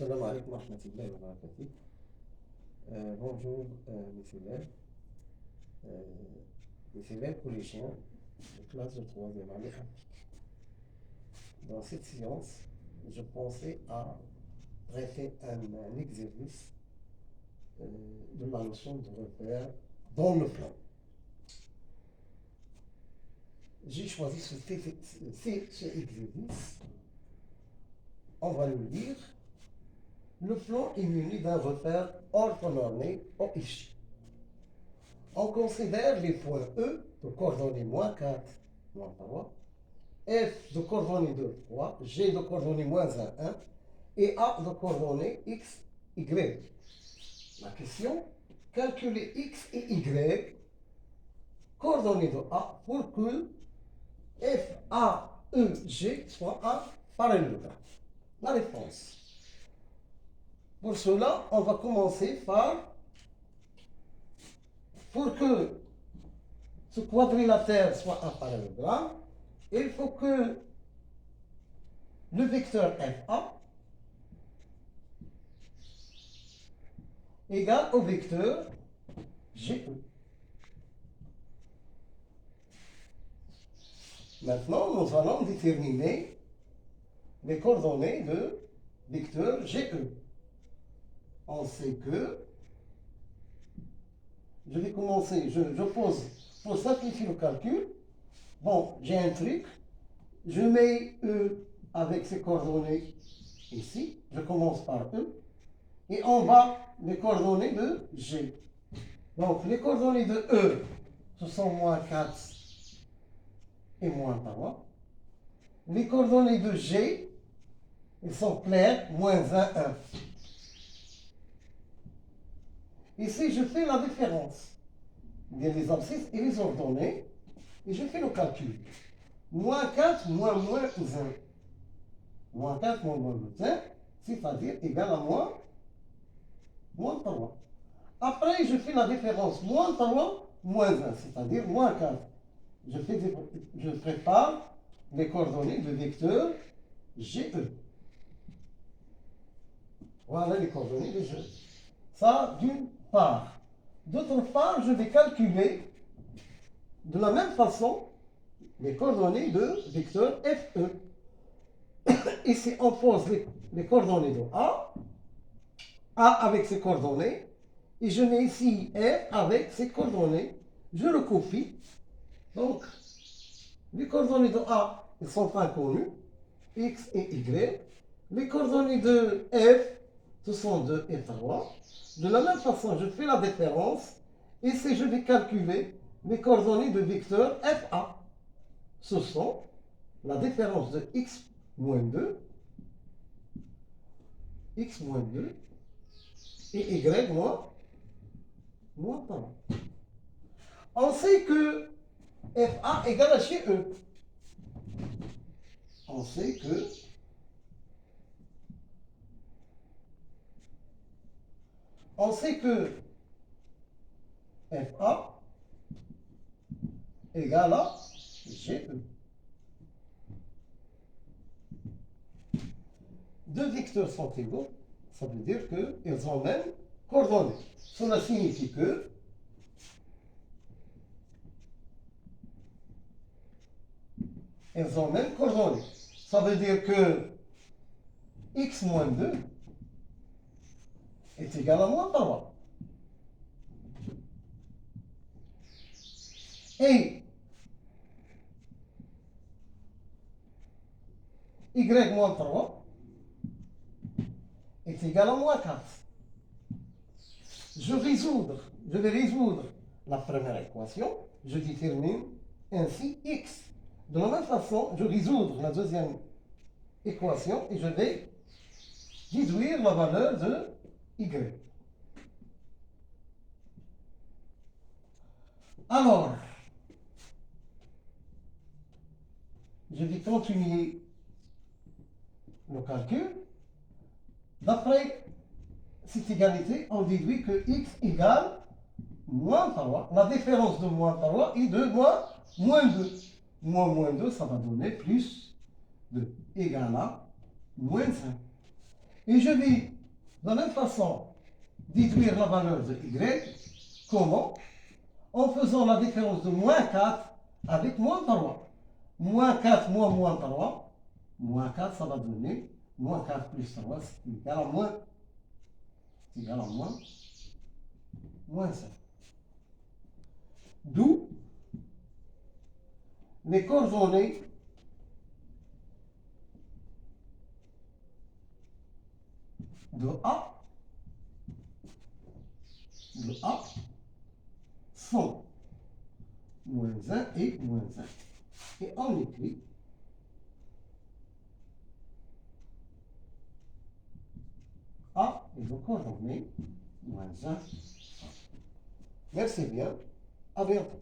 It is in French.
Salam alaikum wa rahmatullahi wa barakatuh. Bonjour euh, mes élèves collégiens de classe de 3e année. Dans cette séance, je pensais à traiter un exercice de la notion de repère dans le plan. J'ai choisi cet exercice. On va le lire. Le plan est muni d'un repère orthonormé OIG. On considère les points E de coordonnées moins 4, moins 3, F de coordonnées 2, 3, G de coordonnées moins 1, 1, et A de coordonnées X, Y. La question, calculer X et Y, coordonnées de A, pour que F, A, E, G soit un parallélogramme. La réponse. Pour cela, on va commencer par, pour que ce quadrilatère soit un parallélogramme, il faut que le vecteur FA égale au vecteur GE. Maintenant, nous allons déterminer les coordonnées de vecteur GE. On sait que, je vais commencer, je pose, pour simplifier le calcul, bon, j'ai un truc, je mets E avec ses coordonnées ici, je commence par E, et en bas, les coordonnées de G. Donc, les coordonnées de E, ce sont moins 4 et moins 3. Les coordonnées de G, elles sont claires, moins 1, 1. Ici, je fais la différence des abscisses et les ordonnées, et je fais le calcul. Moins 4, moins 1. Moins 4, moins 1, c'est-à-dire égal à moins 3. Après, je fais la différence. Moins 3, moins 1, c'est-à-dire moins 4. Je prépare les coordonnées de vecteur GE. Voilà les coordonnées de GE. Ça, d'une part. D'autre part, je vais calculer de la même façon les coordonnées de vecteur FE. Ici, on pose les coordonnées de A avec ses coordonnées, et je mets ici F avec ses coordonnées. Je le copie. Donc, les coordonnées de A, elles sont inconnues, X et Y. Les coordonnées de F, ce sont 2 et 3. De la même façon, je fais la différence. Ici, je vais calculer les coordonnées de vecteur FA. Ce sont la différence de X moins 2, X moins 2, et Y moins 3. On sait que FA égale à GE. On sait que FA égale à GE. Deux vecteurs sont égaux, ça veut dire qu'ils ont même coordonnées. Cela signifie que elles ont même coordonnées. Ça veut dire que X moins 2 est égal à moins 3. Et Y moins 3 est égal à moins 4. Je vais résoudre la première équation. Je détermine ainsi X. De la même façon, je résoudre la deuxième équation et je vais déduire la valeur de Y. Alors, je vais continuer le calcul. D'après cette égalité, on déduit que X égale moins 3. La différence de moins 3 est de moins 2. Moins 2, ça va donner plus 2, égal à moins 5. Et je vais de la même façon déduire la valeur de y. Comment? En faisant la différence de moins 4 avec moins 3. Moins 4 moins 3. Moins 4, ça va donner moins 4 plus 3, c'est égal à moins. C'est égal à moins 5. D'où les coordonnées de A sont moins 1 et moins 1. Et on écrit A est de coordonnées moins 1. Merci bien. À bientôt.